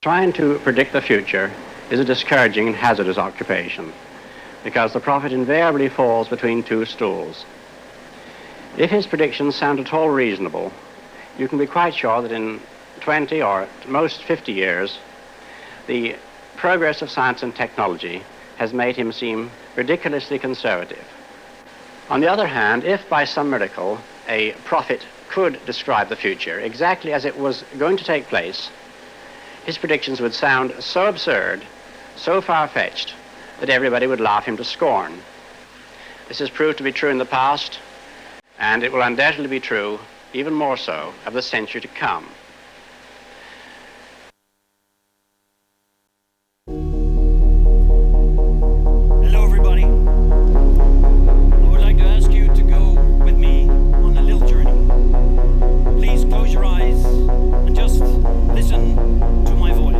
Trying to predict the future is a discouraging and hazardous occupation because the prophet invariably falls between two stools. If his predictions sound at all reasonable, you can be quite sure that in 20 or at most 50 years, the progress of science and technology has made him seem ridiculously conservative. On the other hand, if by some miracle a prophet could describe the future exactly as it was going to take place, his predictions would sound so absurd, so far-fetched, that everybody would laugh him to scorn. This has proved to be true in the past, and it will undoubtedly be true, even more so, of the century to come. Hello, everybody. I would like to ask you to go with me on a little journey. Please close your eyes and just listen to my voice.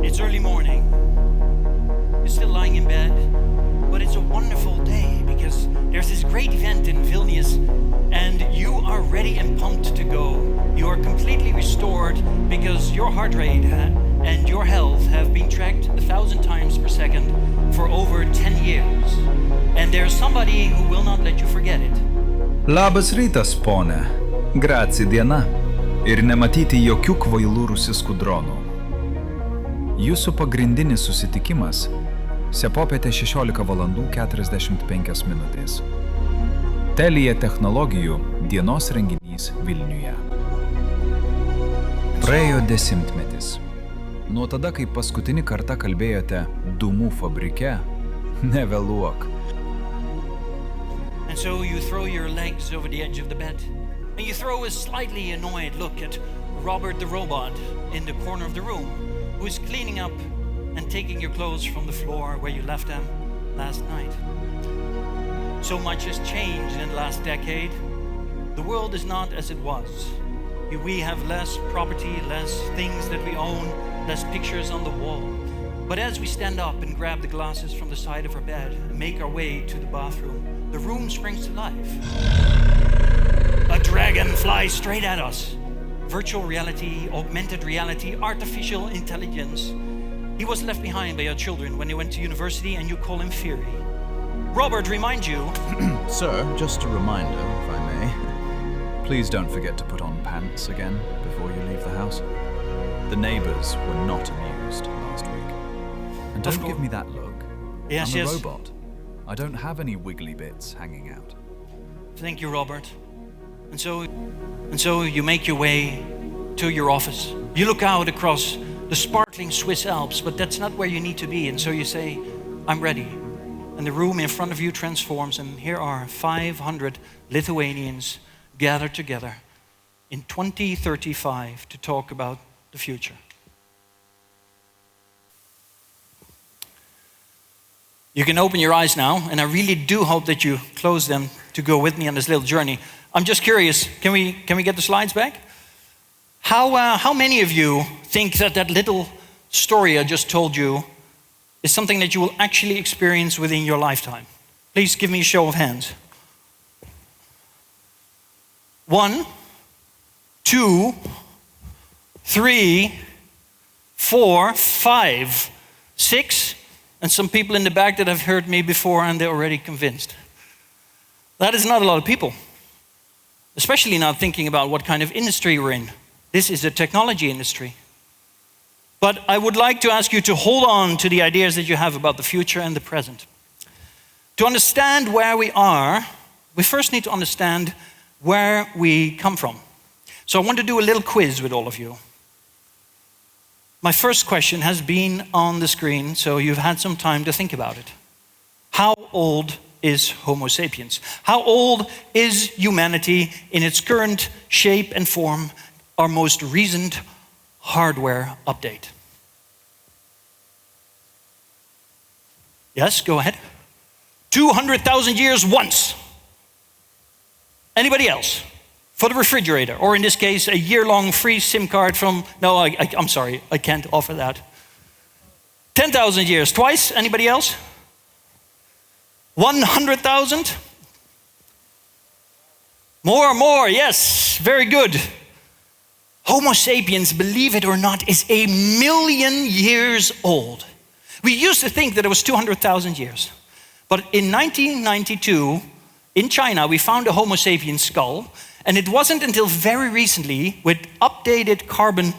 It's early morning. You're still lying in bed, but it's a wonderful day because there's this great event in Vilnius and you are ready and pumped to go. You are completely restored because your heart rate and your health have been tracked 1,000 times per second for over 10 years. And there's somebody who will not let you forget it. Labas rytas, pone. Grazie, diena. Ir nematyti jokių kvailų rusiskų dronų. Jūsų pagrindinis susitikimas sepopietė 16:45. Telia Technologijų dienos renginys Vilniuje. Praėjo 10 metis. Nuo tada, kai paskutinį kartą kalbėjote dūmų fabrike, nevėluok. And so you throw your legs over the edge of the bed, and you throw a slightly annoyed look at Robert the robot in the corner of the room, who is cleaning up and taking your clothes from the floor where you left them last night. So much has changed in the last decade. The world is not as it was. We have less property, less things that we own, less pictures on the wall. But as we stand up and grab the glasses from the side of our bed and make our way to the bathroom, the room springs to life. A dragon flies straight at us. Virtual reality, augmented reality, artificial intelligence. He was left behind by your children when he went to university, and you call him Fury. Robert, remind you... Sir, just a reminder, if I may. Please don't forget to put on pants again before you leave the house. The neighbors were not amused last week. And don't give me that look. Yes, I'm a yes. robot. I don't have any wiggly bits hanging out. Thank you, Robert. And so you make your way to your office. You look out across the sparkling Swiss Alps, but that's not where you need to be. And so you say, I'm ready. And the room in front of you transforms, and here are 500 Lithuanians gathered together in 2035 to talk about the future. You can open your eyes now, and I really do hope that you close them to go with me on this little journey. I'm just curious, can we get the slides back? How many of you think that little story I just told you is something that you will actually experience within your lifetime? Please give me a show of hands. 1, 2, 3, 4, 5, 6, and some people in the back that have heard me before and they're already convinced. That is not a lot of people, especially not thinking about what kind of industry we're in. This is a technology industry. But I would like to ask you to hold on to the ideas that you have about the future and the present. To understand where we are, we first need to understand where we come from. So I want to do a little quiz with all of you. My first question has been on the screen, so you've had some time to think about it. How old is Homo Sapiens? How old is humanity in its current shape and form, our most recent hardware update? Yes, go ahead. 200,000 years once. Anybody else? for the refrigerator, or in this case, a year-long free SIM card from, no, I'm sorry, I can't offer that. 10,000 years, twice, anybody else? 100,000? More, yes, very good. Homo sapiens, believe it or not, is 1 million years old. We used to think that it was 200,000 years. But in 1992, in China, we found a Homo sapiens skull, and it wasn't until very recently, with updated carbon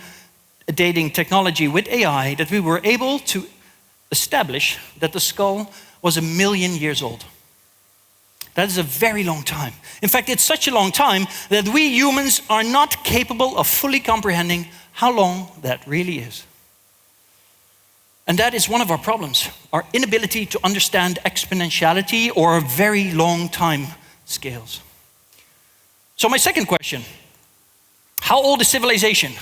dating technology with AI, that we were able to establish that the skull was 1 million years old. That is a very long time. In fact, it's such a long time that we humans are not capable of fully comprehending how long that really is. And that is one of our problems, our inability to understand exponentiality or very long time scales. So my second question, how old is civilization?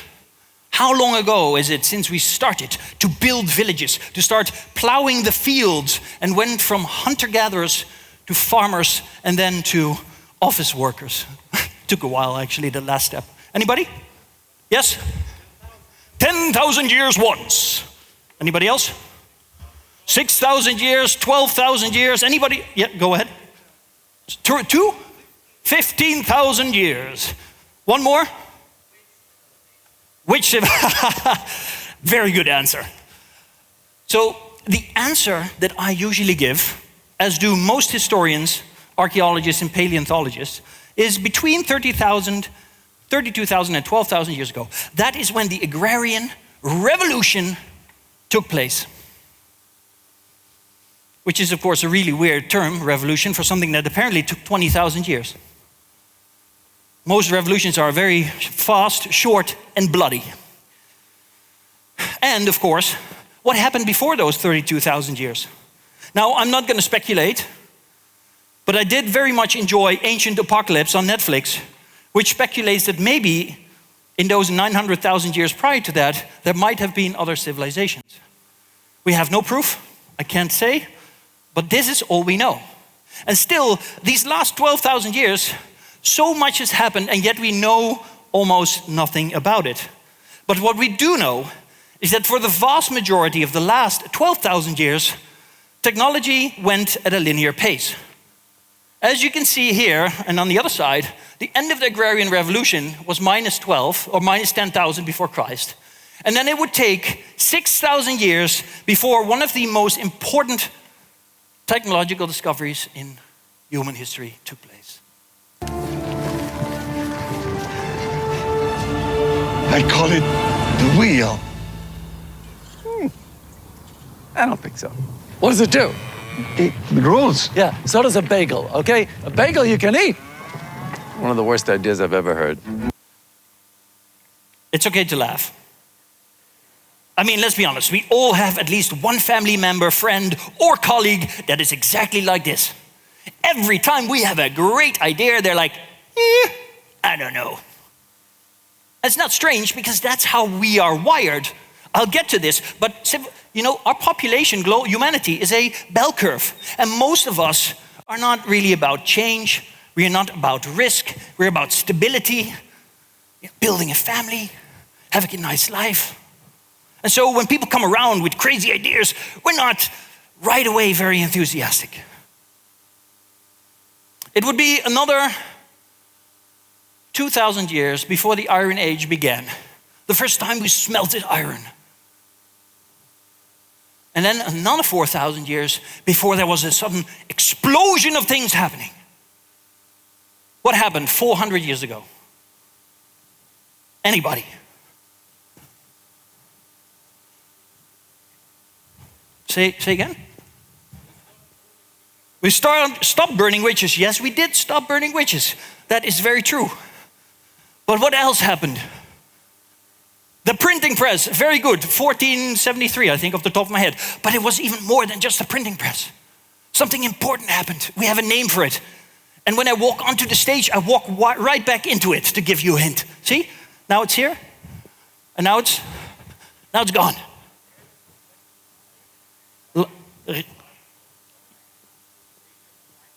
How long ago is it since we started to build villages, to start plowing the fields and went from hunter-gatherers to farmers and then to office workers? Took a while actually, the last step. Anybody? Yes? 10,000 years once. Anybody else? 6,000 years, 12,000 years. Anybody? Yeah, go ahead. Two? 15,000 years. One more? Which? Very good answer. So the answer that I usually give, as do most historians, archaeologists, and paleontologists, is between 30,000, 32,000, and 12,000 years ago. That is when the agrarian revolution took place. Which is, of course, a really weird term, revolution, for something that apparently took 20,000 years. Most revolutions are very fast, short, and bloody. And, of course, what happened before those 32,000 years? Now, I'm not going to speculate, but I did very much enjoy Ancient Apocalypse on Netflix, which speculates that maybe in those 900,000 years prior to that, there might have been other civilizations. We have no proof, I can't say, but this is all we know. And still, these last 12,000 years, so much has happened, and yet we know almost nothing about it. But what we do know is that for the vast majority of the last 12,000 years, technology went at a linear pace. As you can see here, and on the other side, the end of the agrarian revolution was minus 12 or minus 10,000 before Christ. And then it would take 6,000 years before one of the most important technological discoveries in human history took place. I call it the wheel. I don't think so. What does it do? It rolls. Yeah, so does a bagel, okay? A bagel you can eat. One of the worst ideas I've ever heard. It's okay to laugh. I mean, let's be honest, we all have at least one family member, friend, or colleague that is exactly like this. Every time we have a great idea, they're like, I don't know. It's not strange because that's how we are wired. I'll get to this, but you know, our population, humanity, is a bell curve. And most of us are not really about change. We are not about risk. We're about stability, building a family, having a nice life. And so when people come around with crazy ideas, we're not right away very enthusiastic. It would be another 2,000 years before the Iron Age began. The first time we smelted iron. And then another 4,000 years before there was a sudden explosion of things happening. What happened 400 years ago? Anybody? Say again? We stopped burning witches. Yes, we did stop burning witches. That is very true. But what else happened? The printing press, very good, 1473, I think, off the top of my head. But it was even more than just the printing press. Something important happened. We have a name for it. And when I walk onto the stage, I walk right back into it, to give you a hint. See? Now it's here, and now it's gone.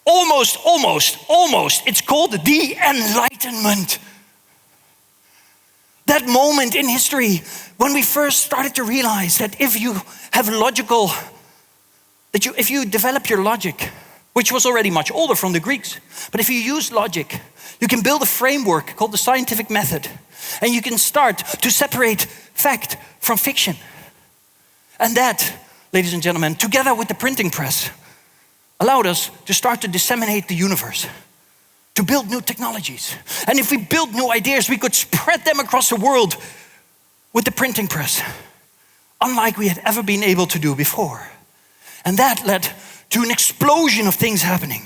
Almost. It's called the Enlightenment. That moment in history when we first started to realize that if you have logical, if you develop your logic, which was already much older from the Greeks, but if you use logic, you can build a framework called the scientific method, and you can start to separate fact from fiction. And that, ladies and gentlemen, together with the printing press, allowed us to start to disseminate the universe, to build new technologies. And if we build new ideas, we could spread them across the world with the printing press, unlike we had ever been able to do before. And that led to an explosion of things happening.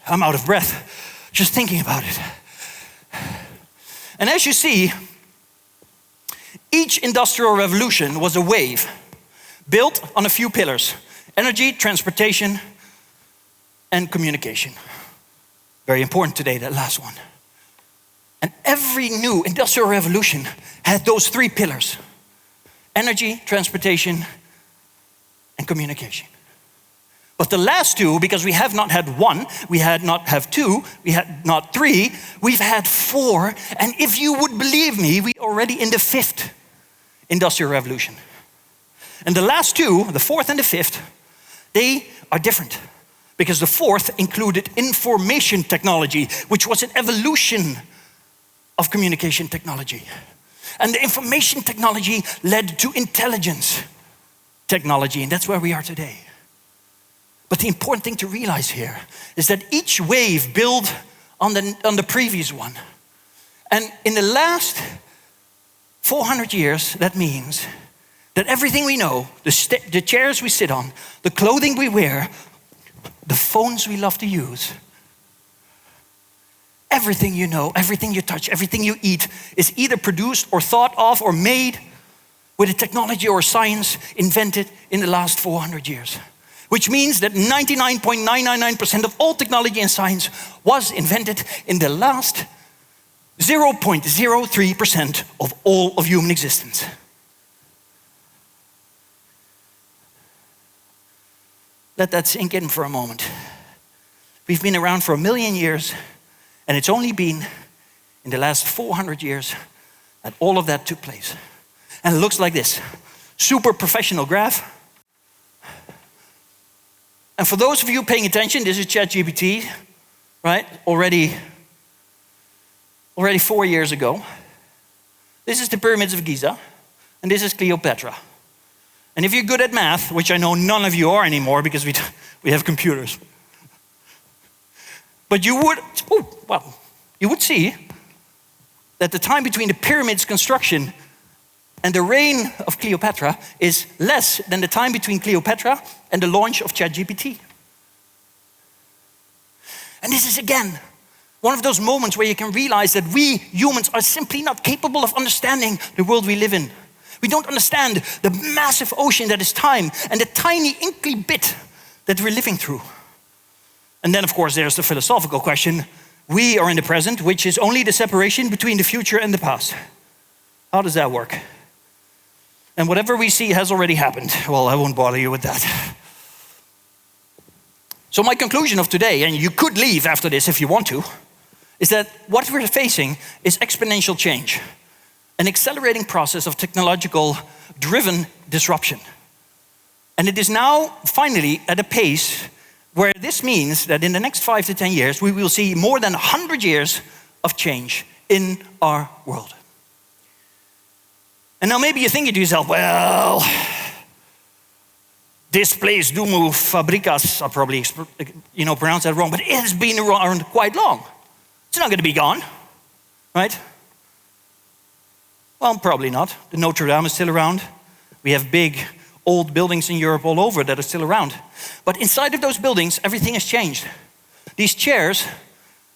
I'm out of breath just thinking about it. And as you see, each industrial revolution was a wave built on a few pillars: energy, transportation, and communication. Very important today, that last one. And every new industrial revolution had those three pillars: energy, transportation, and communication. But the last two, because we have not had one, we had not have two, we had not three, we've had four. And if you would believe me, we're already in the fifth industrial revolution. And the last two, the fourth and the fifth, they are different. Because the fourth included information technology, which was an evolution of communication technology. And the information technology led to intelligence technology, and that's where we are today. But the important thing to realize here is that each wave built on the previous one. And in the last 400 years, that means that everything we know, the chairs we sit on, the clothing we wear, the phones we love to use, everything you know, everything you touch, everything you eat is either produced or thought of or made with a technology or science invented in the last 400 years. Which means that 99.999% of all technology and science was invented in the last 0.03% of all of human existence. Let that sink in for a moment. We've been around for 1 million years, and it's only been in the last 400 years that all of that took place. And it looks like this. Super professional graph. And for those of you paying attention, this is ChatGPT, right? Already 4 years ago. This is the pyramids of Giza, and this is Cleopatra. And if you're good at math, which I know none of you are anymore because we have computers, but you would see that the time between the pyramids construction and the reign of Cleopatra is less than the time between Cleopatra and the launch of ChatGPT. And this is, again, one of those moments where you can realize that we humans are simply not capable of understanding the world we live in. We don't understand the massive ocean that is time and the tiny inkly bit that we're living through. And then, of course, there's the philosophical question. We are in the present, which is only the separation between the future and the past. How does that work? And whatever we see has already happened. Well, I won't bother you with that. So my conclusion of today, and you could leave after this if you want to, is that what we're facing is exponential change, an accelerating process of technological driven disruption. And it is now finally at a pace where this means that in the next 5 to 10 years, we will see more than 100 years of change in our world. And now maybe you're thinking to yourself, well, this place, Domo Fabricas, I'll probably pronounce that wrong, but it has been around quite long. It's not going to be gone, right? Well, probably not. The Notre Dame is still around. We have big old buildings in Europe all over that are still around. But inside of those buildings, everything has changed. These chairs,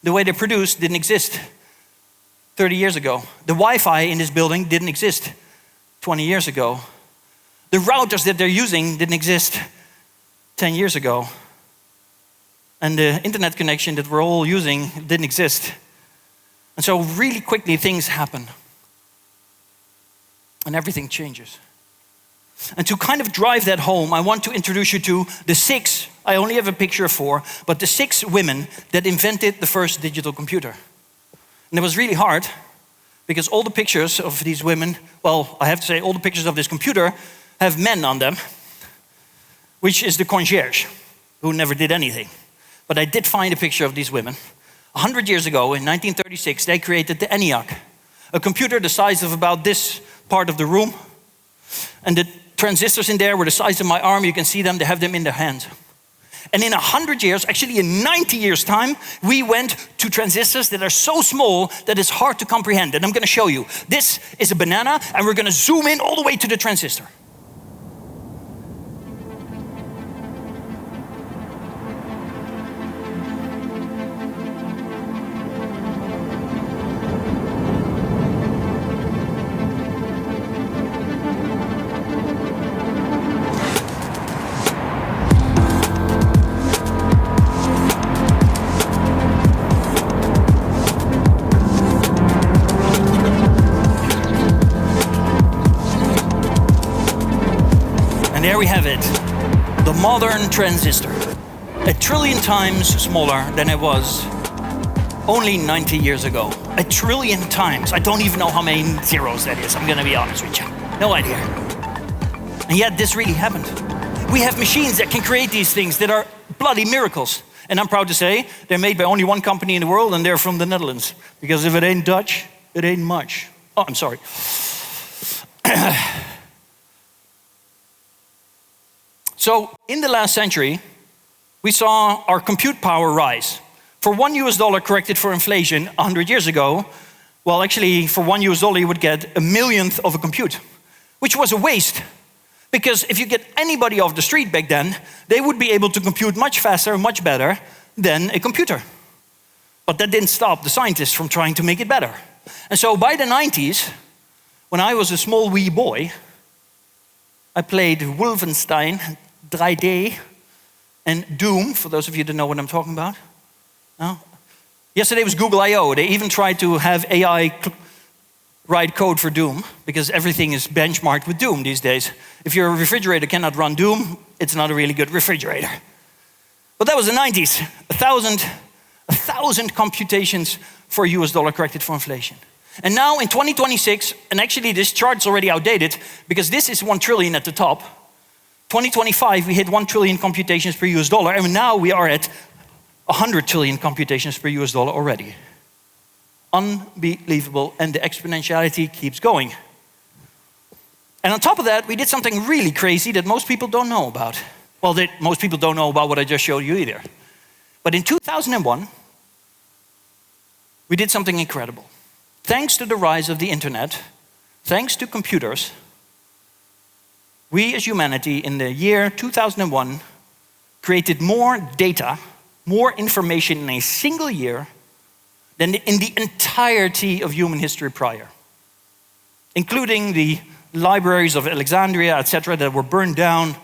the way they're produced, didn't exist 30 years ago. The Wi-Fi in this building didn't exist 20 years ago. The routers that they're using didn't exist 10 years ago. And the internet connection that we're all using didn't exist. And so really quickly things happen. And everything changes. And to kind of drive that home, I want to introduce you to the 6, I only have a picture of 4, but the 6 women that invented the first digital computer. And it was really hard because all the pictures of these women, well, I have to say, all the pictures of this computer have men on them, which is the concierge, who never did anything. But I did find a picture of these women. 100 years ago, in 1936, they created the ENIAC, a computer the size of about this part of the room. And the transistors in there were the size of my arm. You can see them, they have them in their hands. And in 100 years, actually in 90 years' time, we went to transistors that are so small that it's hard to comprehend. And I'm going to show you. This is a banana, and we're going to zoom in all the way to the transistor. There we have it, the modern transistor. 1 trillion times smaller than it was only 90 years ago. 1 trillion times. I don't even know how many zeros that is, I'm gonna be honest with you. No idea. And yet this really happened. We have machines that can create these things that are bloody miracles. And I'm proud to say they're made by only one company in the world, and they're from the Netherlands. Because if it ain't Dutch, it ain't much. Oh, I'm sorry. So in the last century, we saw our compute power rise. For $1 corrected for inflation 100 years ago, well, actually, for $1 you would get a millionth of a compute, which was a waste. Because if you get anybody off the street back then, they would be able to compute much faster, much better than a computer. But that didn't stop the scientists from trying to make it better. And so by the 90s, when I was a small wee boy, I played Wolfenstein 3D and Doom, for those of you that know what I'm talking about. No? Yesterday was Google I.O. They even tried to have AI write code for Doom, because everything is benchmarked with Doom these days. If your refrigerator cannot run Doom, it's not a really good refrigerator. But that was the 90s. 1,000 computations for $1 corrected for inflation. And now in 2026, and actually this chart's already outdated, because this is 1 trillion at the top. 2025, we hit 1 trillion computations per $1, and now we are at 100 trillion computations per $1 already. Unbelievable, and the exponentiality keeps going. And on top of that, we did something really crazy that most people don't know about. Well, most people don't know about what I just showed you either. But in 2001, we did something incredible. Thanks to the rise of the internet, thanks to computers, we as humanity in the year 2001 created more data, more information in a single year than in the entirety of human history prior, including the libraries of Alexandria, etc., that were burned down,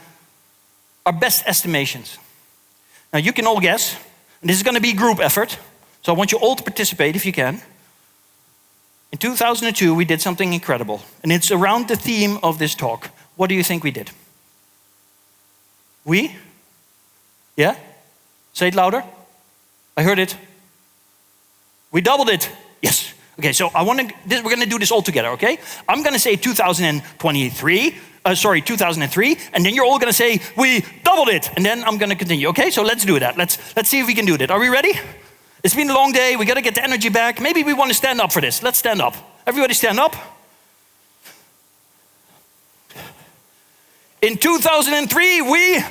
our best estimations. Now you can all guess, and this is going to be a group effort, so I want you all to participate if you can. In 2002, we did something incredible, and it's around the theme of this talk. What do you think we did? We? Yeah? Say it louder. I heard it. We doubled it. Yes. Okay, so we're going to do this all together, okay? I'm going to say 2003, and then you're all going to say, we doubled it, and then I'm going to continue, okay? So let's do that. Let's see if we can do that. Are we ready? It's been a long day. We got to get the energy back. Maybe we want to stand up for this. Let's stand up. Everybody stand up. In 2003, we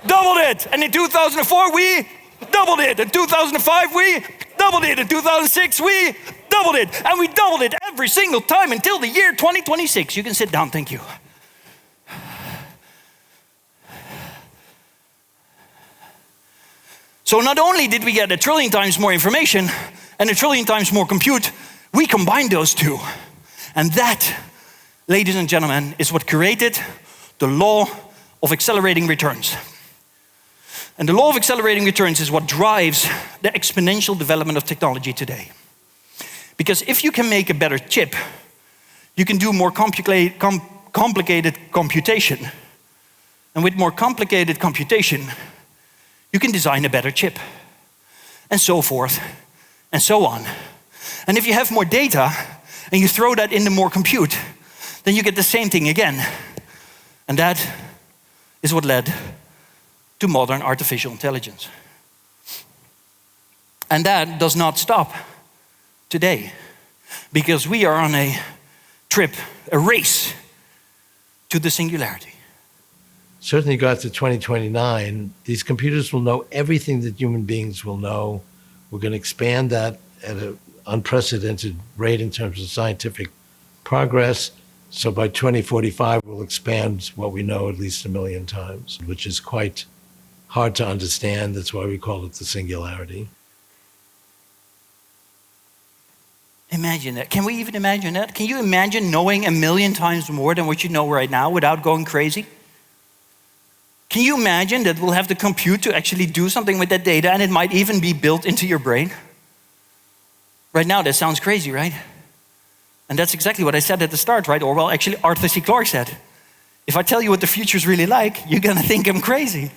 doubled it. And in 2004, we doubled it. In 2005, we doubled it. In 2006, we doubled it. And we doubled it every single time until the year 2026. You can sit down, thank you. So not only did we get 1 trillion times more information and 1 trillion times more compute, we combined those two. And that, ladies and gentlemen, is what created the law of accelerating returns. And the law of accelerating returns is what drives the exponential development of technology today. Because if you can make a better chip, you can do more complicated computation. And with more complicated computation, you can design a better chip. And so forth, and so on. And if you have more data, and you throw that into more compute, then you get the same thing again. And that is what led to modern artificial intelligence. And that does not stop today, because we are on a trip, a race to the singularity. Certainly got to 2029, these computers will know everything that human beings will know. We're going to expand that at an unprecedented rate in terms of scientific progress. So by 2045, we'll expand what we know at least 1 million times, which is quite hard to understand. That's why we call it the singularity. Imagine that. Can we even imagine that? Can you imagine knowing 1 million times more than what you know right now without going crazy? Can you imagine that we'll have the compute to actually do something with that data, and it might even be built into your brain? Right now, that sounds crazy, right? And that's exactly what I said at the start, right? Or well, actually, Arthur C. Clarke said, if I tell you what the future's really like, you're gonna think I'm crazy.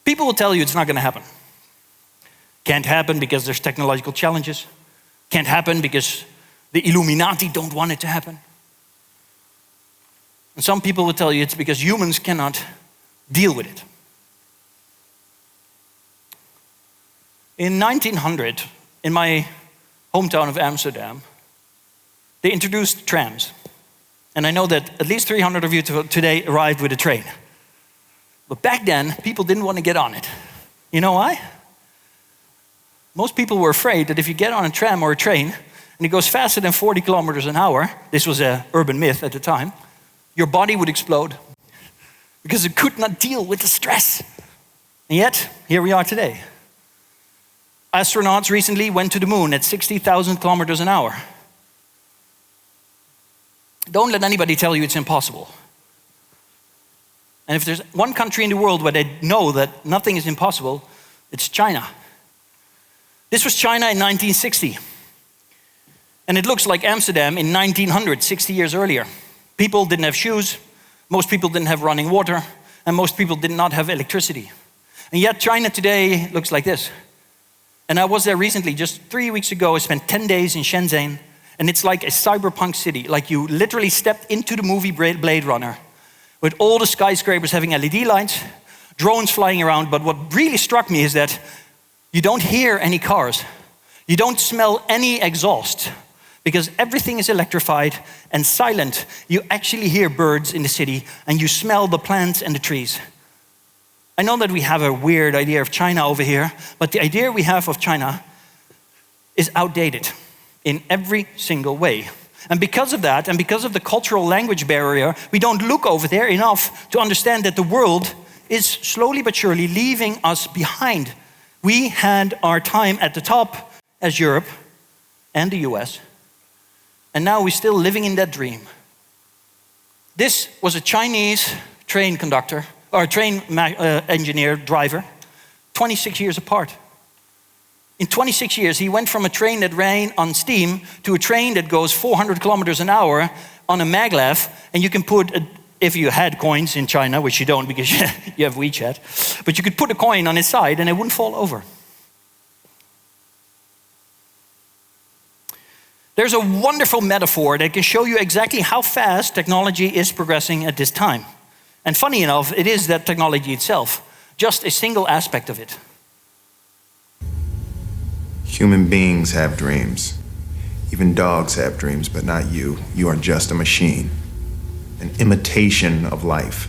People will tell you it's not gonna happen. Can't happen because there's technological challenges. Can't happen because the Illuminati don't want it to happen. And some people will tell you it's because humans cannot deal with it. In 1900, in my hometown of Amsterdam, they introduced trams. And I know that at least 300 of you today arrived with a train. But back then, people didn't want to get on it. You know why? Most people were afraid that if you get on a tram or a train and it goes faster than 40 kilometers an hour, this was an urban myth at the time, your body would explode because it could not deal with the stress. And yet, here we are today. Astronauts recently went to the moon at 60,000 kilometers an hour. Don't let anybody tell you it's impossible. And if there's one country in the world where they know that nothing is impossible, it's China. This was China in 1960. And it looks like Amsterdam in 1900, 60 years earlier. People didn't have shoes, most people didn't have running water, and most people did not have electricity. And yet China today looks like this. And I was there recently, just 3 weeks ago. I spent 10 days in Shenzhen, and it's like a cyberpunk city. Like you literally stepped into the movie Blade Runner, with all the skyscrapers having LED lights, drones flying around. But what really struck me is that you don't hear any cars. You don't smell any exhaust, because everything is electrified and silent. You actually hear birds in the city, and you smell the plants and the trees. I know that we have a weird idea of China over here, but the idea we have of China is outdated in every single way. And because of that, and because of the cultural language barrier, we don't look over there enough to understand that the world is slowly but surely leaving us behind. We had our time at the top as Europe and the US, and now we're still living in that dream. This was a Chinese train conductor, or train engineer, driver, 26 years apart. In 26 years, he went from a train that ran on steam to a train that goes 400 kilometers an hour on a maglev, and you can put, if you had coins in China, which you don't because you have WeChat, but you could put a coin on its side and it wouldn't fall over. There's a wonderful metaphor that can show you exactly how fast technology is progressing at this time. And funny enough, it is that technology itself, just a single aspect of it. Human beings have dreams. Even dogs have dreams, but not you. You are just a machine, an imitation of life.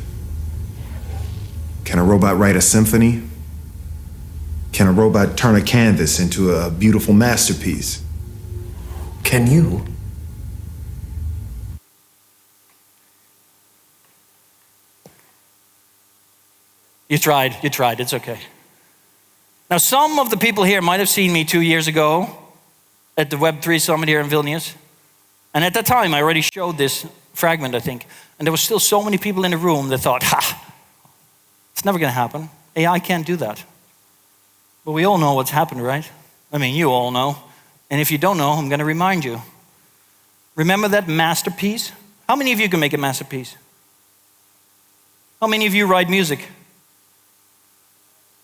Can a robot write a symphony? Can a robot turn a canvas into a beautiful masterpiece? Can you? You tried, it's okay. Now, some of the people here might have seen me 2 years ago at the Web3 Summit here in Vilnius. And at that time, I already showed this fragment, I think. And there were still so many people in the room that thought, it's never gonna happen. AI can't do that. But we all know what's happened, right? I mean, you all know. And if you don't know, I'm gonna remind you. Remember that masterpiece? How many of you can make a masterpiece? How many of you write music?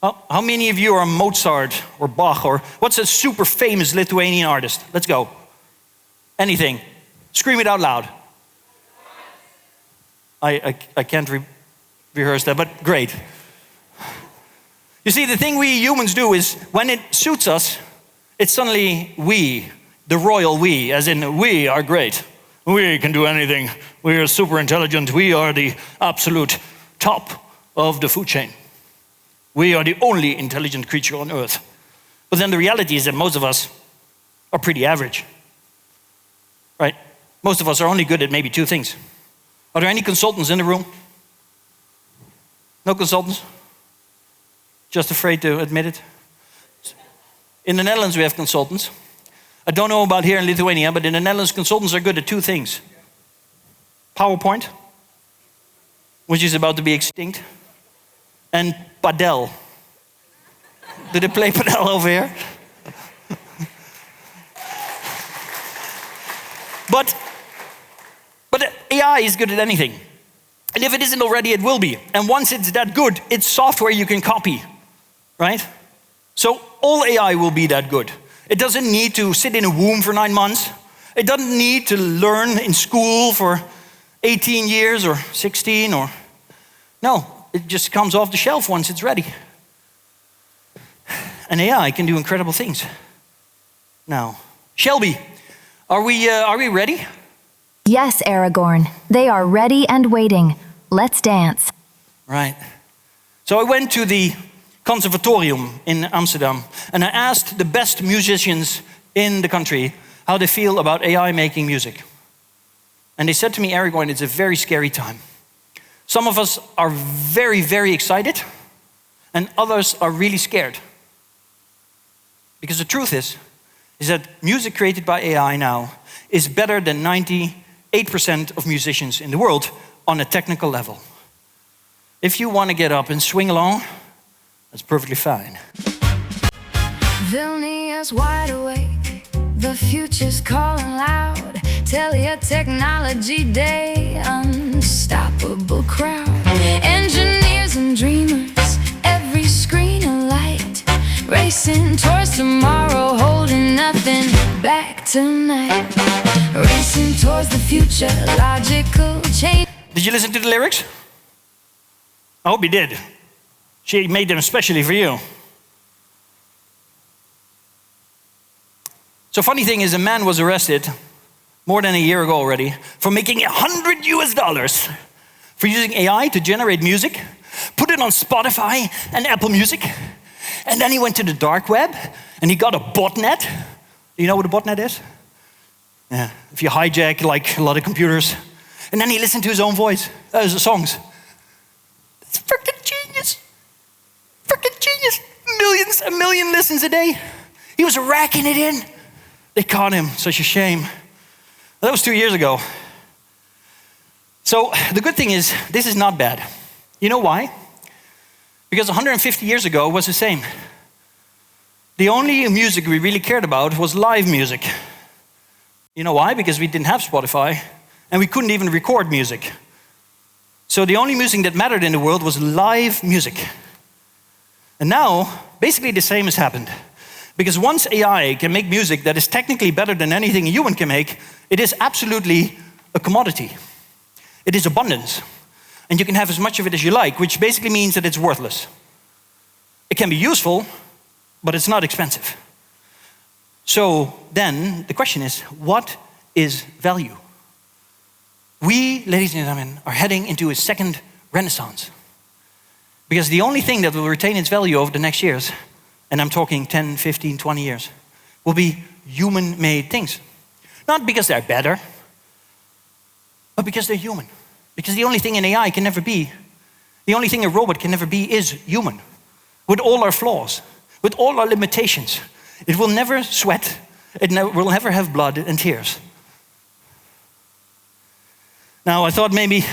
How many of you are Mozart or Bach or what's a super famous Lithuanian artist? Let's go. Anything. Scream it out loud. I can't rehearse that, but great. You see, the thing we humans do is when it suits us, it's suddenly we, the royal we, as in we are great. We can do anything. We are super intelligent. We are the absolute top of the food chain. We are the only intelligent creature on Earth. But then the reality is that most of us are pretty average, right? Most of us are only good at maybe 2 things. Are there any consultants in the room? No consultants? Just afraid to admit it? In the Netherlands we have consultants. I don't know about here in Lithuania, but in the Netherlands consultants are good at 2 things. PowerPoint, which is about to be extinct, and padel. Do they play padel over here? But AI is good at anything. And if it isn't already, it will be. And once it's that good, it's software you can copy, right? So all AI will be that good. It doesn't need to sit in a womb for 9 months. It doesn't need to learn in school for 18 years or 16 or... No, it just comes off the shelf once it's ready. And AI can do incredible things. Now, Shelby, are we ready? Yes, Aragorn. They are ready and waiting. Let's dance. Right. So I went to the Conservatorium in Amsterdam and I asked the best musicians in the country how they feel about AI making music. And they said to me, Aragorn, it's a very scary time. Some of us are very, very excited and others are really scared. Because the truth is that music created by AI now is better than 98% of musicians in the world on a technical level. If you want to get up and swing along, that's perfectly fine. Vilnius wide awake, the future's calling loud. Telia Technology Day, unstoppable crowd. Engineers and dreamers, every screen alight. Racing towards tomorrow, holding nothing back tonight. Racing towards the future, logical change. Did you listen to the lyrics? I hope you did. She made them especially for you. So funny thing is, a man was arrested more than a year ago already for making $100 for using AI to generate music, put it on Spotify and Apple Music, and then he went to the dark web and he got a botnet. Do you know what a botnet is? Yeah, if you hijack like a lot of computers, and then he listened to his own voice, songs. It's freaking genius. Freaking genius. Millions, a million listens a day. He was racking it in. They caught him, such a shame. That was 2 years ago. So the good thing is, this is not bad. You know why? Because 150 years ago it was the same. The only music we really cared about was live music. You know why? Because we didn't have Spotify and we couldn't even record music. So the only music that mattered in the world was live music. And now, basically the same has happened. Because once AI can make music that is technically better than anything a human can make, it is absolutely a commodity. It is abundance. And you can have as much of it as you like, which basically means that it's worthless. It can be useful, but it's not expensive. So then the question is, what is value? We, ladies and gentlemen, are heading into a second renaissance. Because the only thing that will retain its value over the next years, and I'm talking 10, 15, 20 years, will be human-made things. Not because they're better, but because they're human. Because the only thing an AI can never be, the only thing a robot can never be is human. With all our flaws, with all our limitations. It will never sweat, it will never have blood and tears. Now I thought maybe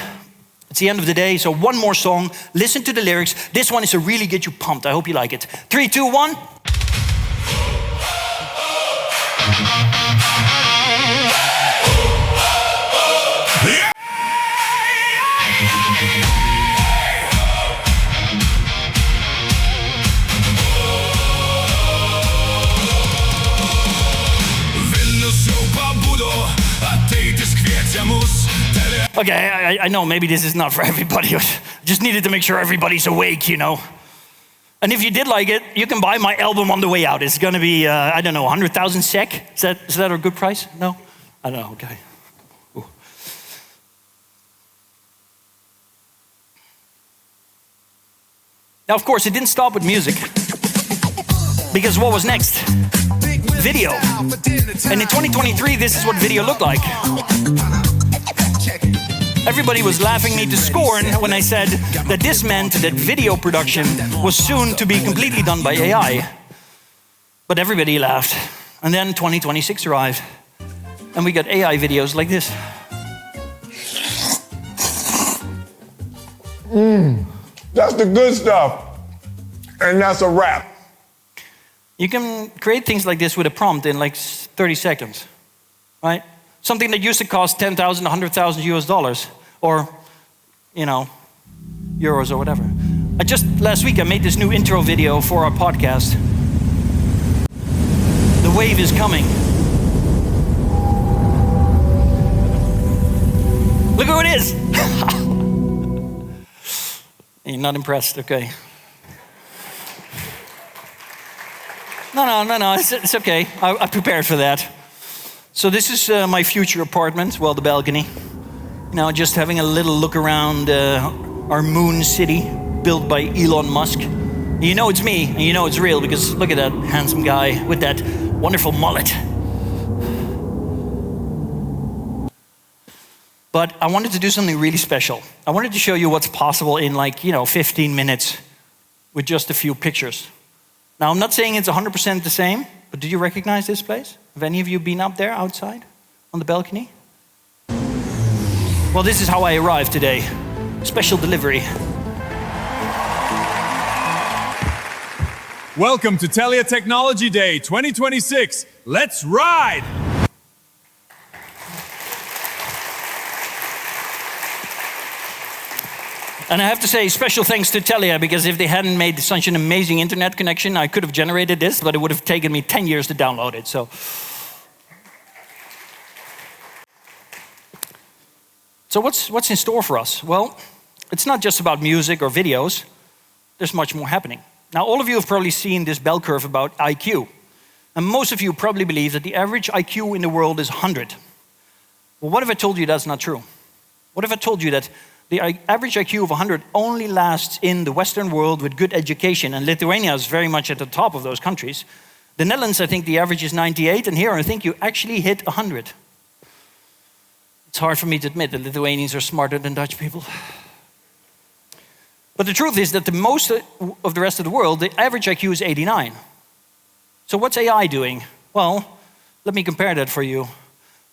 it's the end of the day, so one more song, listen to the lyrics. This one is to really get you pumped, I hope you like it. 3, 2, 1. Okay, I know maybe this is not for everybody. I just needed to make sure everybody's awake, you know. And if you did like it, you can buy my album on the way out. It's going to be, I don't know, 100,000 SEK? Is that a good price? No? I don't know, okay. Ooh. Now, of course, it didn't stop with music. Because what was next? Video. And in 2023, this is what video looked like. Everybody was laughing me to scorn when I said that this meant that video production was soon to be completely done by AI. But everybody laughed. And then 2026 arrived, and we got AI videos like this. That's the good stuff. And that's a wrap. You can create things like this with a prompt in like 30 seconds, right? Something that used to cost 10,000, 100,000 US dollars, or, you know, euros or whatever. Last week I made this new intro video for our podcast. The wave is coming. Look who it is. You're not impressed, okay. No, it's okay. I prepared for that. So this is my future apartment, well, the balcony. You know, just having a little look around our moon city built by Elon Musk. You know it's me, and you know it's real, because look at that handsome guy with that wonderful mullet. But I wanted to do something really special. I wanted to show you what's possible in 15 minutes with just a few pictures. Now, I'm not saying it's 100% the same, but do you recognize this place? Have any of you been up there outside on the balcony? Well, this is how I arrived today. Special delivery. Welcome to Telia Technology Day 2026. Let's ride! And I have to say special thanks to Telia, because if they hadn't made such an amazing internet connection, I could have generated this, but it would have taken me 10 years to download it. So what's in store for us? Well, it's not just about music or videos. There's much more happening. Now, all of you have probably seen this bell curve about IQ. And most of you probably believe that the average IQ in the world is 100. Well, what if I told you that's not true? What if I told you that the average IQ of 100 only lasts in the Western world with good education, and Lithuania is very much at the top of those countries. The Netherlands, I think the average is 98, and here I think you actually hit 100. It's hard for me to admit that Lithuanians are smarter than Dutch people. But the truth is that the most of the rest of the world, the average IQ is 89. So what's AI doing? Well, let me compare that for you.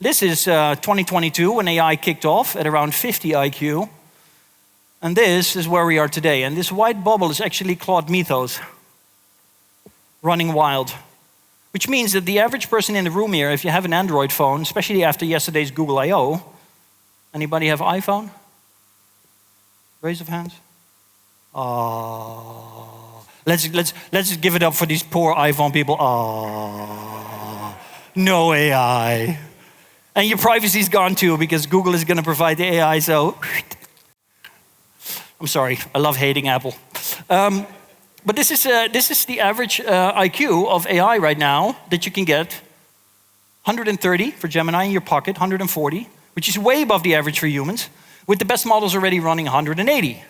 This is 2022 when AI kicked off at around 50 IQ. And this is where we are today. And this white bubble is actually Claude Mythos running wild. Which means that the average person in the room here, if you have an Android phone, especially after yesterday's Google I/O, anybody have iPhone? Raise of hands. Let's just give it up for these poor iPhone people. No AI. And your privacy's gone too, because Google is going to provide the AI, so I'm sorry, I love hating Apple. But this is the average IQ of AI right now that you can get. 130 for Gemini in your pocket, 140, which is way above the average for humans, with the best models already running 180.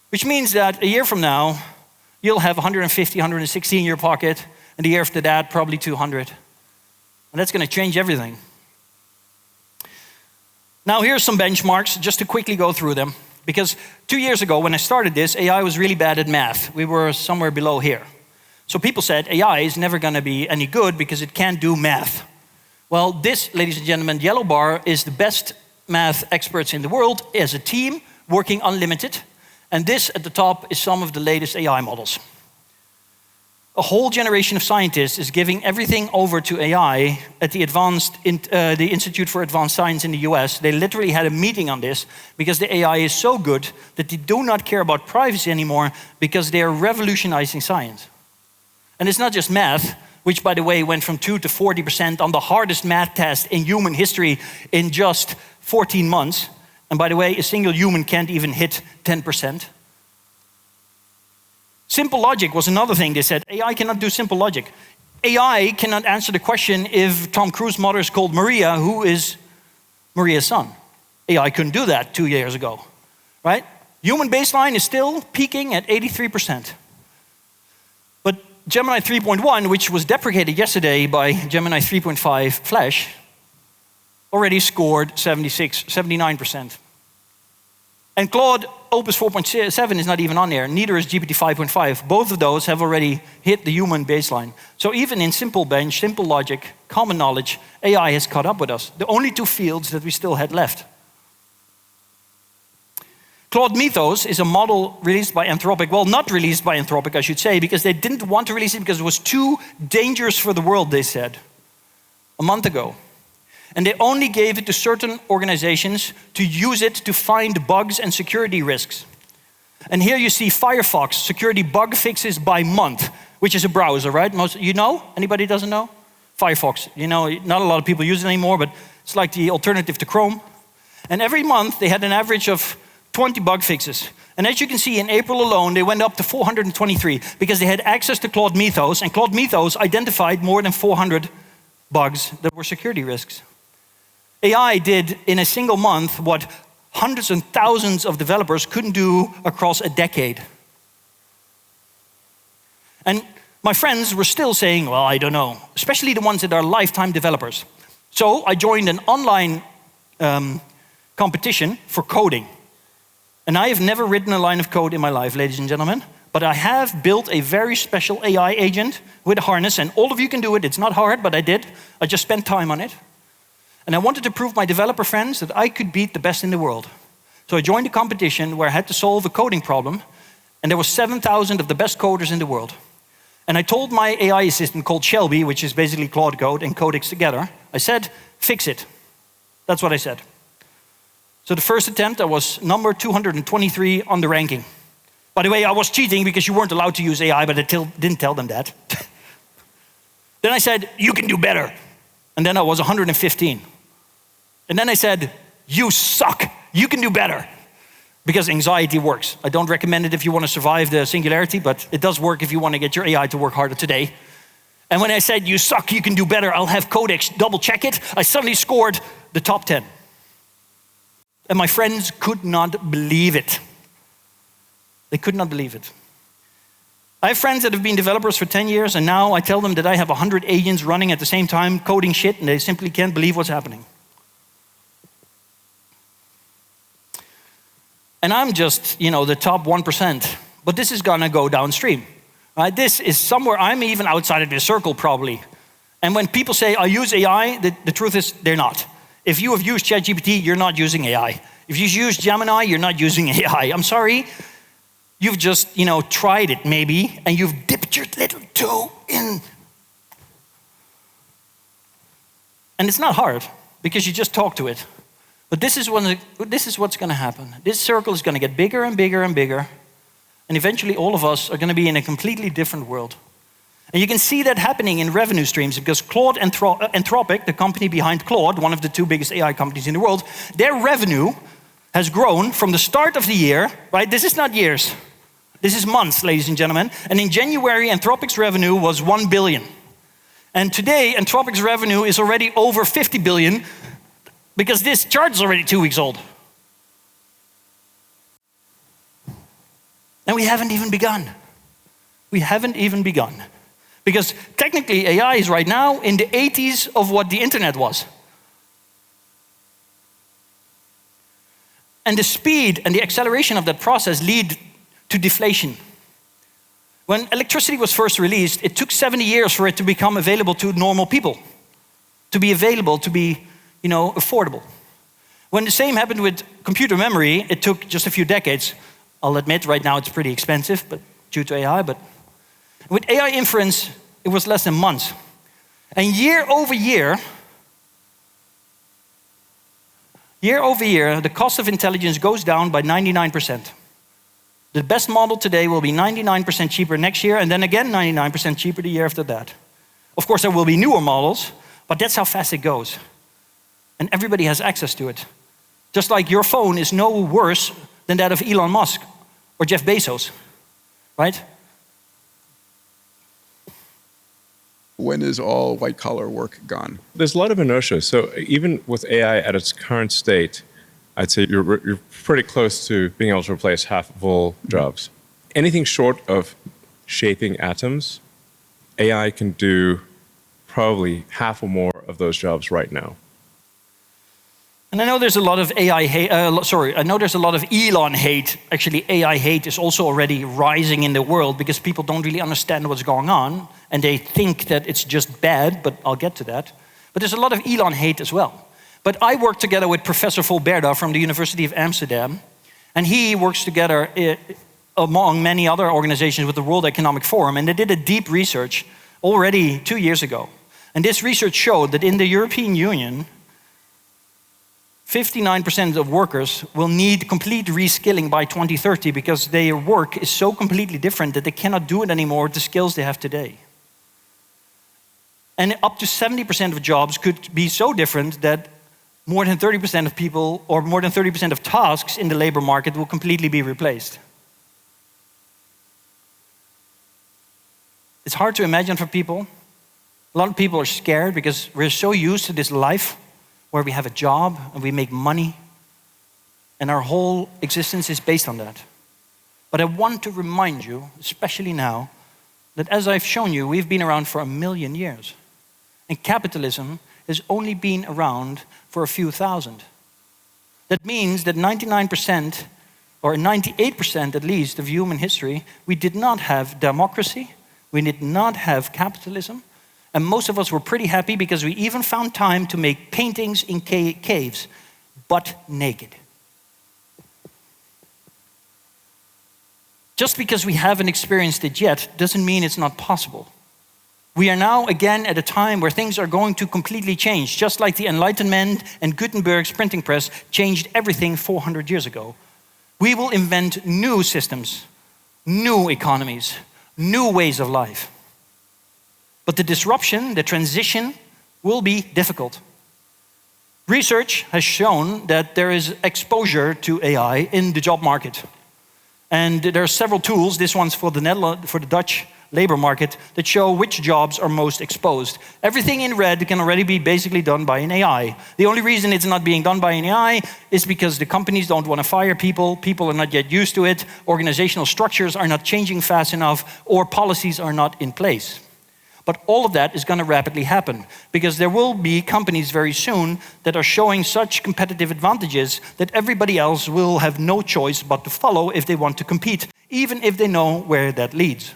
Which means that a year from now, you'll have 150, 160 in your pocket, and the year after that, probably 200. And that's going to change everything. Now, here's some benchmarks, just to quickly go through them. Because 2 years ago, when I started this, AI was really bad at math. We were somewhere below here. So people said, AI is never going to be any good because it can't do math. Well, this, ladies and gentlemen, the yellow bar is the best math experts in the world as a team, working unlimited. And this at the top is some of the latest AI models. A whole generation of scientists is giving everything over to AI at the Institute for Advanced Science in the US. They literally had a meeting on this because the AI is so good that they do not care about privacy anymore because they are revolutionizing science. And it's not just math, which, by the way, went from 2 to 40% on the hardest math test in human history in just 14 months. And by the way, a single human can't even hit 10%. Simple logic was another thing they said. AI cannot do simple logic. AI cannot answer the question if Tom Cruise's mother is called Maria, who is Maria's son. AI couldn't do that 2 years ago, right? Human baseline is still peaking at 83%. But Gemini 3.1, which was deprecated yesterday by Gemini 3.5 Flash, already scored 79%. And Claude Opus 4.7 is not even on there. Neither is GPT 5.5. Both of those have already hit the human baseline. So even in simple bench, simple logic, common knowledge, AI has caught up with us. The only two fields that we still had left. Claude Mythos is a model released by Anthropic. Well, not released by Anthropic, I should say, because they didn't want to release it because it was too dangerous for the world, they said, a month ago. And they only gave it to certain organizations to use it to find bugs and security risks. And here you see Firefox security bug fixes by month, which is a browser, right? You know? Anybody doesn't know? Firefox. You know, not a lot of people use it anymore, but it's like the alternative to Chrome. And every month they had an average of 20 bug fixes. And as you can see, in April alone, they went up to 423 because they had access to Claude Mythos, and Claude Mythos identified more than 400 bugs that were security risks. AI did in a single month what hundreds and thousands of developers couldn't do across a decade. And my friends were still saying, well, I don't know, especially the ones that are lifetime developers. So I joined an online competition for coding. And I have never written a line of code in my life, ladies and gentlemen, but I have built a very special AI agent with a harness, and all of you can do it. It's not hard, but I did. I just spent time on it. And I wanted to prove my developer friends that I could beat the best in the world. So I joined a competition where I had to solve a coding problem, and there were 7,000 of the best coders in the world. And I told my AI assistant called Shelby, which is basically Claude Code and Codex together, I said, fix it. That's what I said. So the first attempt, I was number 223 on the ranking. By the way, I was cheating because you weren't allowed to use AI, but I didn't tell them that. Then I said, you can do better. And then I was 115. And then I said, you suck, you can do better. Because anxiety works. I don't recommend it if you want to survive the singularity, but it does work if you want to get your AI to work harder today. And when I said, you suck, you can do better, I'll have Codex double check it, I suddenly scored the top 10. And my friends could not believe it. They could not believe it. I have friends that have been developers for 10 years, and now I tell them that I have 100 agents running at the same time, coding shit, and they simply can't believe what's happening. And I'm just, the top 1%. But this is gonna go downstream. Right? This is somewhere, I'm even outside of this circle probably. And when people say, I use AI, the truth is they're not. If you have used ChatGPT, you're not using AI. If you use Gemini, you're not using AI. I'm sorry. You've just, tried it maybe, and you've dipped your little toe in. And it's not hard, because you just talk to it. But this is what's going to happen. This circle is going to get bigger and bigger and bigger, and eventually all of us are going to be in a completely different world. And you can see that happening in revenue streams, because Claude Anthropic, the company behind Claude, one of the two biggest AI companies in the world, their revenue has grown from the start of the year, right? This is not years. This is months, ladies and gentlemen. And in January, Anthropic's revenue was 1 billion. And today, Anthropic's revenue is already over 50 billion because this chart is already 2 weeks old. And we haven't even begun. We haven't even begun. Because technically, AI is right now in the 80s of what the internet was. And the speed and the acceleration of that process lead to deflation. When electricity was first released, it took 70 years for it to become available to normal people, to be available, to be, affordable. When the same happened with computer memory, it took just a few decades. I'll admit, right now it's pretty expensive, but due to AI. But with AI inference, it was less than months. And year over year, the cost of intelligence goes down by 99%. The best model today will be 99% cheaper next year, and then again 99% cheaper the year after that. Of course, there will be newer models, but that's how fast it goes. And everybody has access to it. Just like your phone is no worse than that of Elon Musk or Jeff Bezos, right? When is all white-collar work gone? There's a lot of inertia. So even with AI at its current state, I'd say you're pretty close to being able to replace half of all jobs. Anything short of shaping atoms, AI can do probably half or more of those jobs right now. And I know there's a lot of AI hate, I know there's a lot of Elon hate. Actually, AI hate is also already rising in the world because people don't really understand what's going on and they think that it's just bad, but I'll get to that. But there's a lot of Elon hate as well. But I work together with Professor Volberda from the University of Amsterdam, and he works together among many other organizations with the World Economic Forum, and they did a deep research already 2 years ago. And this research showed that in the European Union, 59% of workers will need complete reskilling by 2030 because their work is so completely different that they cannot do it anymore with the skills they have today. And up to 70% of jobs could be so different that more than 30% of people, or more than 30% of tasks in the labor market will completely be replaced. It's hard to imagine for people. A lot of people are scared because we're so used to this life where we have a job and we make money, and our whole existence is based on that. But I want to remind you, especially now, that as I've shown you, we've been around for 1 million years. And capitalism has only been around for a few thousand. That means that 99%, or 98% at least, of human history, we did not have democracy, we did not have capitalism, and most of us were pretty happy because we even found time to make paintings in caves, but naked. Just because we haven't experienced it yet doesn't mean it's not possible. We are now again at a time where things are going to completely change, just like the Enlightenment and Gutenberg's printing press changed everything 400 years ago. We will invent new systems, new economies, new ways of life. But the disruption, the transition, will be difficult. Research has shown that there is exposure to AI in the job market. And there are several tools, this one's for the Dutch labor market, that show which jobs are most exposed. Everything in red can already be basically done by an AI. The only reason it's not being done by an AI is because the companies don't want to fire people, people are not yet used to it, organizational structures are not changing fast enough, or policies are not in place. But all of that is going to rapidly happen because there will be companies very soon that are showing such competitive advantages that everybody else will have no choice but to follow if they want to compete, even if they know where that leads.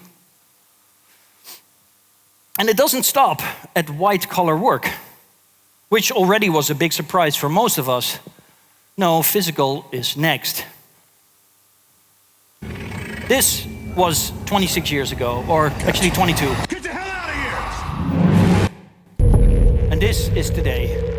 And it doesn't stop at white-collar work, which already was a big surprise for most of us. No, physical is next. This was 26 years ago, or actually 22. Get the hell out of here! And this is today.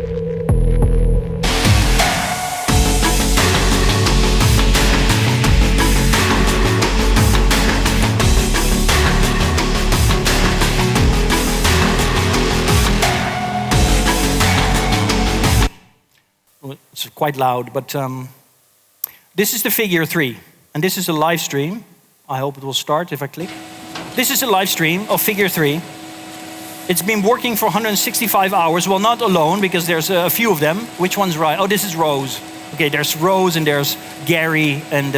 It's quite loud, but this is the figure 3, and this is a live stream. I hope it will start if I click. This is a live stream of figure 3. It's been working for 165 hours. Well, not alone, because there's a few of them. Which one's right? Oh, this is Rose. Okay, there's Rose and there's Gary and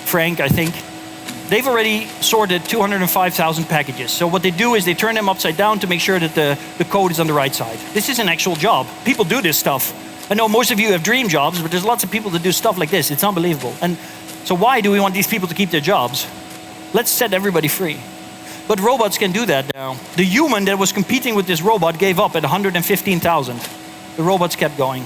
Frank, I think. They've already sorted 205,000 packages. So what they do is they turn them upside down to make sure that the code is on the right side. This is an actual job. People do this stuff. I know most of you have dream jobs, but there's lots of people that do stuff like this. It's unbelievable. And so why do we want these people to keep their jobs? Let's set everybody free. But robots can do that now. The human that was competing with this robot gave up at 115,000. The robots kept going.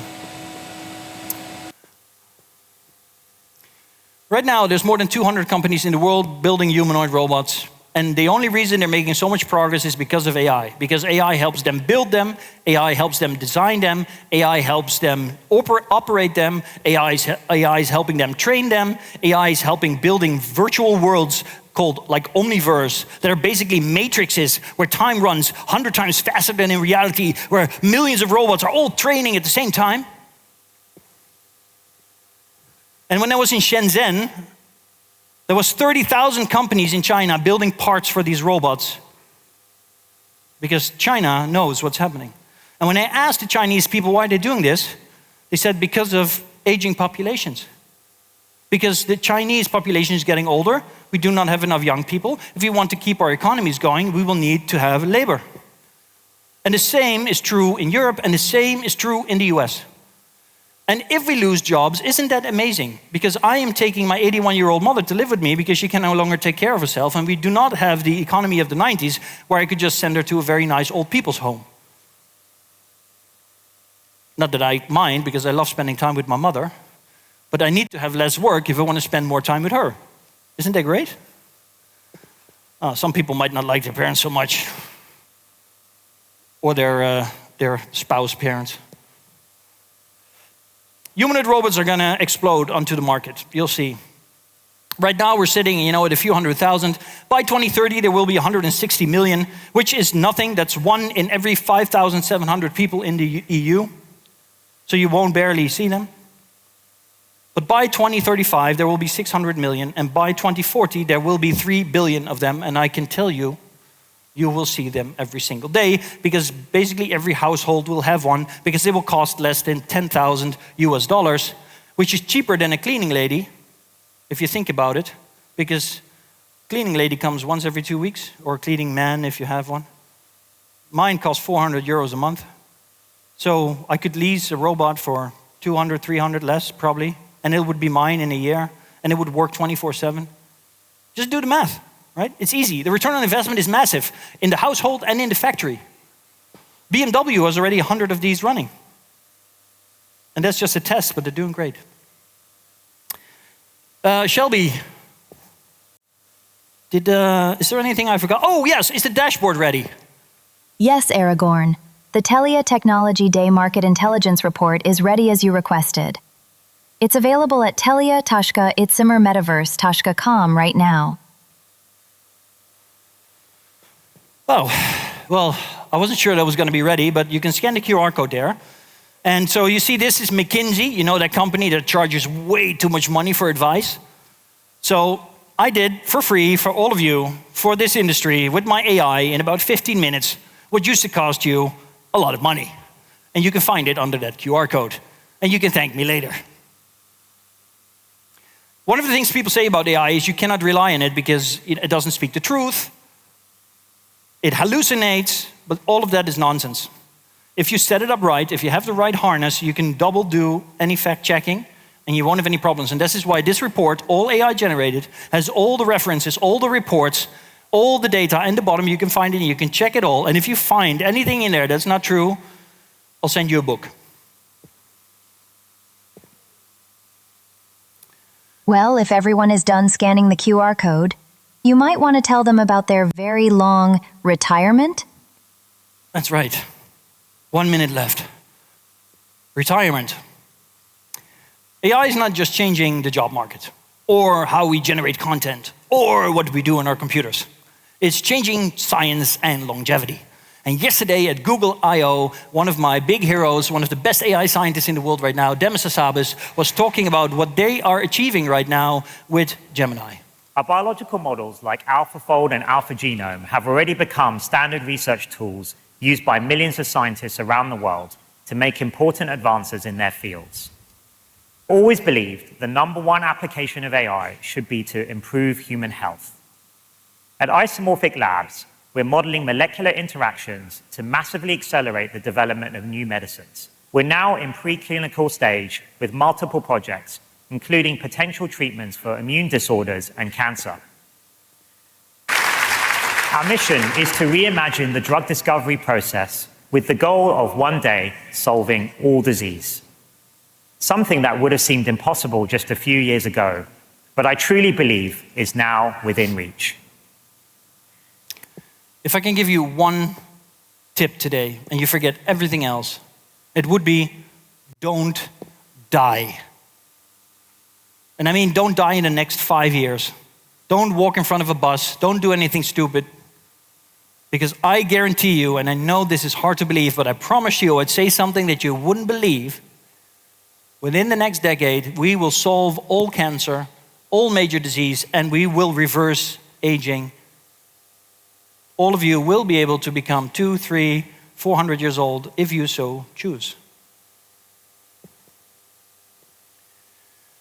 Right now, there's more than 200 companies in the world building humanoid robots. And the only reason they're making so much progress is because of AI. Because AI helps them build them, AI helps them design them, AI helps them operate them, AI is helping them train them, AI is helping building virtual worlds called like Omniverse that are basically matrices where time runs 100 times faster than in reality, where millions of robots are all training at the same time. And when I was in Shenzhen, there was 30,000 companies in China building parts for these robots because China knows what's happening. And when I asked the Chinese people why they're doing this, they said because of aging populations. Because the Chinese population is getting older, we do not have enough young people. If we want to keep our economies going, we will need to have labor. And the same is true in Europe, and the same is true in the US. And if we lose jobs, isn't that amazing? Because I am taking my 81-year-old mother to live with me because she can no longer take care of herself, and we do not have the economy of the 90s where I could just send her to a very nice old people's home. Not that I mind, because I love spending time with my mother, but I need to have less work if I want to spend more time with her. Isn't that great? Some people might not like their parents so much, or their spouse parents. Humanoid robots are going to explode onto the market. You'll see. Right now we're sitting, at a few 100,000. By 2030 there will be 160 million, which is nothing. That's 1 in every 5,700 people in the EU. So you won't barely see them. But by 2035 there will be 600 million, and by 2040 there will be 3 billion of them, and I can tell you, you will see them every single day, because basically every household will have one, because they will cost less than $10,000 US, which is cheaper than a cleaning lady, if you think about it, because cleaning lady comes once every 2 weeks, or cleaning man if you have one. Mine costs 400 euros a month. So I could lease a robot for 200, 300 less probably, and it would be mine in a year, and it would work 24/7. Just do the math. Right? It's easy. The return on investment is massive in the household and in the factory. BMW has already 100 of these running. And that's just a test, but they're doing great. Shelby, is there anything I forgot? Oh yes, is the dashboard ready? Yes, Aragorn. The Telia Technology Day Market Intelligence Report is ready as you requested. It's available at telia.itsimmermetaverse.com right now. Oh, well, I wasn't sure that was going to be ready, but you can scan the QR code there. And so you see this is McKinsey, that company that charges way too much money for advice. So I did, for free, for all of you, for this industry, with my AI, in about 15 minutes, what used to cost you a lot of money. And you can find it under that QR code. And you can thank me later. One of the things people say about AI is you cannot rely on it because it doesn't speak the truth. It hallucinates, but all of that is nonsense. If you set it up right, if you have the right harness, you can double do any fact checking and you won't have any problems. And this is why this report, all AI generated, has all the references, all the reports, all the data, and the bottom you can find it and you can check it all. And if you find anything in there that's not true, I'll send you a book. Well, if everyone is done scanning the QR code, you might want to tell them about their very long retirement. That's right. 1 minute left. Retirement. AI is not just changing the job market, or how we generate content, or what we do on our computers. It's changing science and longevity. And yesterday at Google I/O, one of my big heroes, one of the best AI scientists in the world right now, Denisovan, was talking about what they are achieving right now with Gemini. Our biological models like AlphaFold and AlphaGenome have already become standard research tools used by millions of scientists around the world to make important advances in their fields. Always believed the #1 application of AI should be to improve human health. At Isomorphic Labs, we're modeling molecular interactions to massively accelerate the development of new medicines. We're now in preclinical stage with multiple projects, including potential treatments for immune disorders and cancer. Our mission is to reimagine the drug discovery process with the goal of one day solving all disease. Something that would have seemed impossible just a few years ago, but I truly believe is now within reach. If I can give you one tip today, and you forget everything else, it would be don't die. And I mean, don't die in the next 5 years. Don't walk in front of a bus. Don't do anything stupid. Because I guarantee you, and I know this is hard to believe, but I promise you, I'd say something that you wouldn't believe. Within the next decade, we will solve all cancer, all major disease, and we will reverse aging. All of you will be able to become 200, 300, 400 years old if you so choose.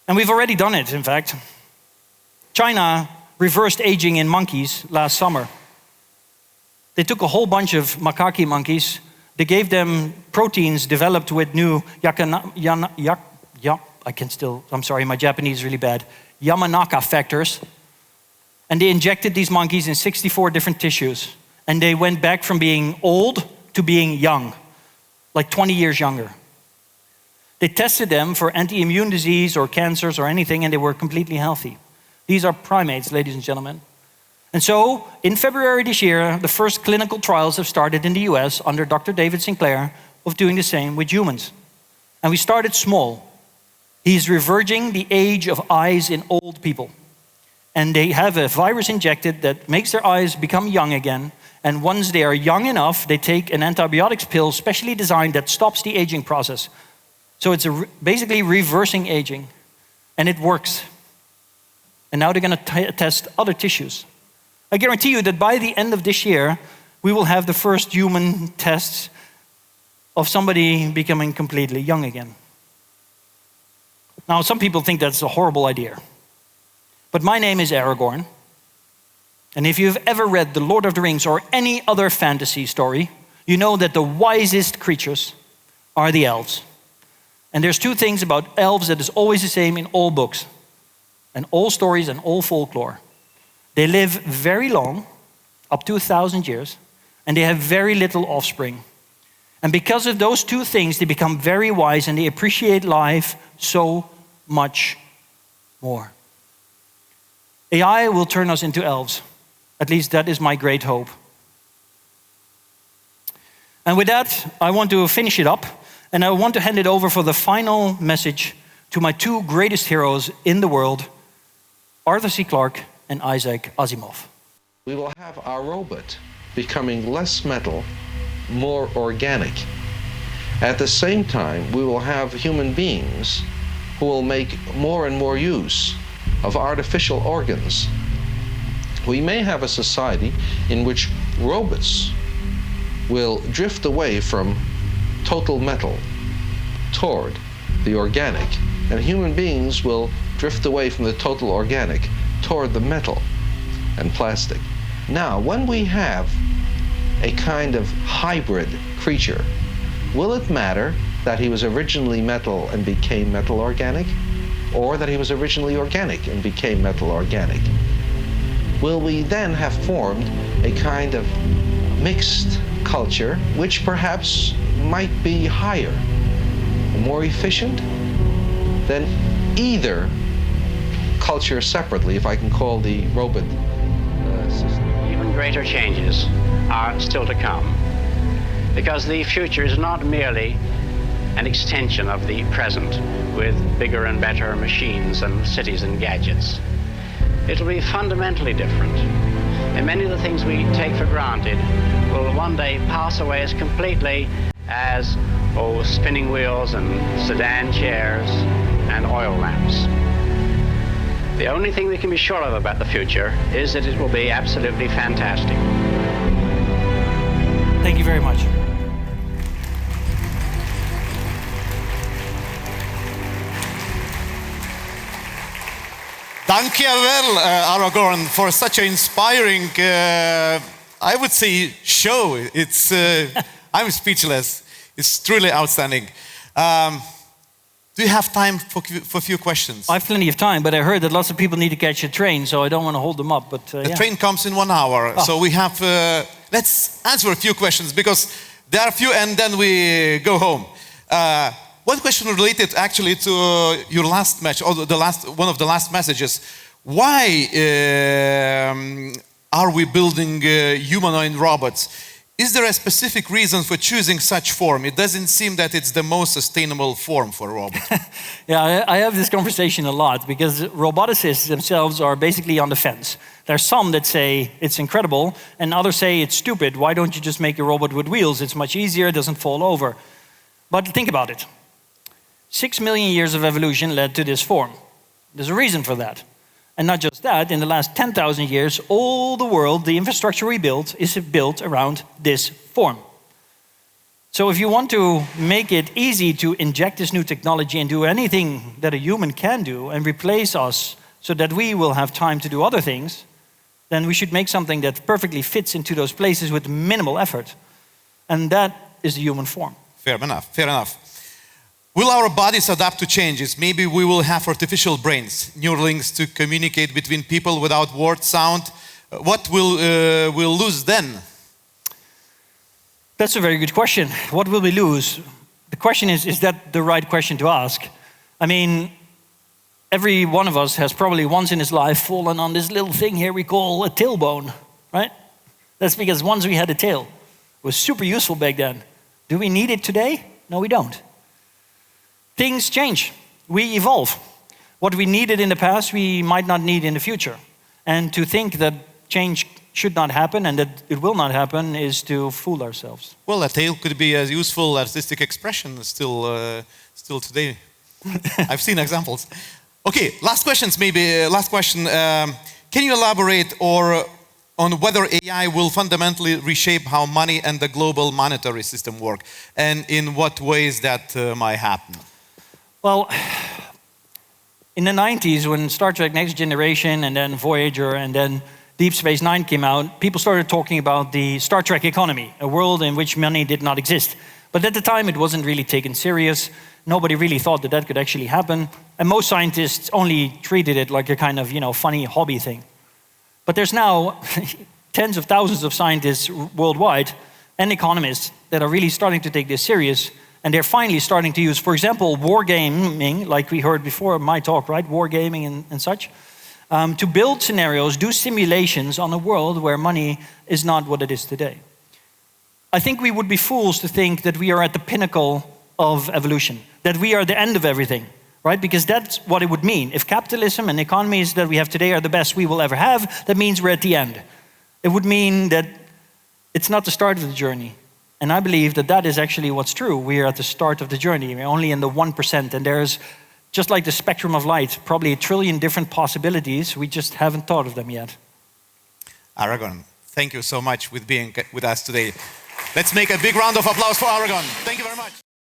And we've already done it, in fact. China reversed aging in monkeys last summer. They took a whole bunch of macaque monkeys. They gave them proteins developed with new I'm sorry, my Japanese is really bad. Yamanaka factors. And they injected these monkeys in 64 different tissues. And they went back from being old to being young, like 20 years younger. They tested them for anti-immune disease or cancers or anything, and they were completely healthy. These are primates, ladies and gentlemen. And so, in February this year, the first clinical trials have started in the US under Dr. David Sinclair of doing the same with humans. And we started small. He's reverting the age of eyes in old people. And they have a virus injected that makes their eyes become young again. And once they are young enough, they take an antibiotics pill specially designed that stops the aging process. So it's basically reversing aging. And it works. And now they're going to test other tissues. I guarantee you that by the end of this year, we will have the first human tests of somebody becoming completely young again. Now, some people think that's a horrible idea. But my name is Aragorn. And if you've ever read The Lord of the Rings or any other fantasy story, you know that the wisest creatures are the elves. And there's two things about elves that is always the same in all books, and all stories and all folklore. They live very long, up to 1,000 years, and they have very little offspring. And because of those two things, they become very wise and they appreciate life so much more. AI will turn us into elves. At least that is my great hope. And with that, I want to finish it up, and I want to hand it over for the final message to my two greatest heroes in the world, Arthur C. Clarke and Isaac Asimov. We will have our robot becoming less metal, more organic. At the same time, we will have human beings who will make more and more use of artificial organs. We may have a society in which robots will drift away from total metal toward the organic, and human beings will drift away from the total organic toward the metal and plastic. Now, when we have a kind of hybrid creature, will it matter that he was originally metal and became metal organic, or that he was originally organic and became metal organic? Will we then have formed a kind of mixed culture which perhaps might be higher, more efficient than either culture separately, if I can call the robot system? Even greater changes are still to come, because the future is not merely an extension of the present with bigger and better machines and cities and gadgets. It'll be fundamentally different. And many of the things we take for granted will one day pass away as completely as spinning wheels and sedan chairs and oil lamps. The only thing we can be sure of about the future is that it will be absolutely fantastic. Thank you very much. Dankjewel, Aragorn, for such an inspiring, I would say, show. It's, I'm speechless. It's truly outstanding. Do you have time for a few questions? I have plenty of time, but I heard that lots of people need to catch a train, so I don't want to hold them up. But the train comes in 1 hour, so we have. Let's answer a few questions because there are a few, and then we go home. One question related actually to your last match, or one of the last messages. Why are we building humanoid robots? is there a specific reason for choosing such form? It doesn't seem that it's the most sustainable form for a robot. Yeah, I have this conversation a lot because roboticists themselves are basically on the fence. There's some that say it's incredible, and others say it's stupid. Why don't you just make a robot with wheels? It's much easier, it doesn't fall over. But think about it. 6 million years of evolution led to this form. There's a reason for that. And not just that, in the last 10,000 years, all the world, the infrastructure we built, is built around this form. So if you want to make it easy to inject this new technology and do anything that a human can do and replace us so that we will have time to do other things, then we should make something that perfectly fits into those places with minimal effort. And that is the human form. Fair enough, fair enough. Will our bodies adapt to changes? Maybe we will have artificial brains, Neuralinks to communicate between people without word sound. What will we'll lose then? That's a very good question. What will we lose? The question is that the right question to ask? I mean, every one of us has probably once in his life fallen on this little thing here we call a tailbone, right? That's because once we had a tail. It was super useful back then. Do we need it today? No, we don't. Things change. We evolve. What we needed in the past, we might not need in the future. And to think that change should not happen and that it will not happen is to fool ourselves. Well, a tail could be a useful artistic expression still today. I've seen examples. Okay, last questions maybe. Last question. Can you elaborate on whether AI will fundamentally reshape how money and the global monetary system work, and in what ways that might happen? Well, in the 90s, when Star Trek Next Generation and then Voyager and then Deep Space Nine came out, people started talking about the Star Trek economy, a world in which money did not exist. But at the time, it wasn't really taken serious. Nobody really thought that that could actually happen. And most scientists only treated it like a kind of, funny hobby thing. But there's now tens of thousands of scientists worldwide and economists that are really starting to take this serious. And they're finally starting to use, for example, wargaming, like we heard before in my talk, right? Wargaming and such, to build scenarios, do simulations on a world where money is not what it is today. I think we would be fools to think that we are at the pinnacle of evolution, that we are the end of everything, right? Because that's what it would mean. If capitalism and economies that we have today are the best we will ever have, that means we're at the end. It would mean that it's not the start of the journey. And I believe that that is actually what's true. We are at the start of the journey. We're only in the 1%. And there's, just like the spectrum of light, probably 1 trillion different possibilities. We just haven't thought of them yet. Aragorn, thank you so much for being with us today. Let's make a big round of applause for Aragorn. Thank you very much.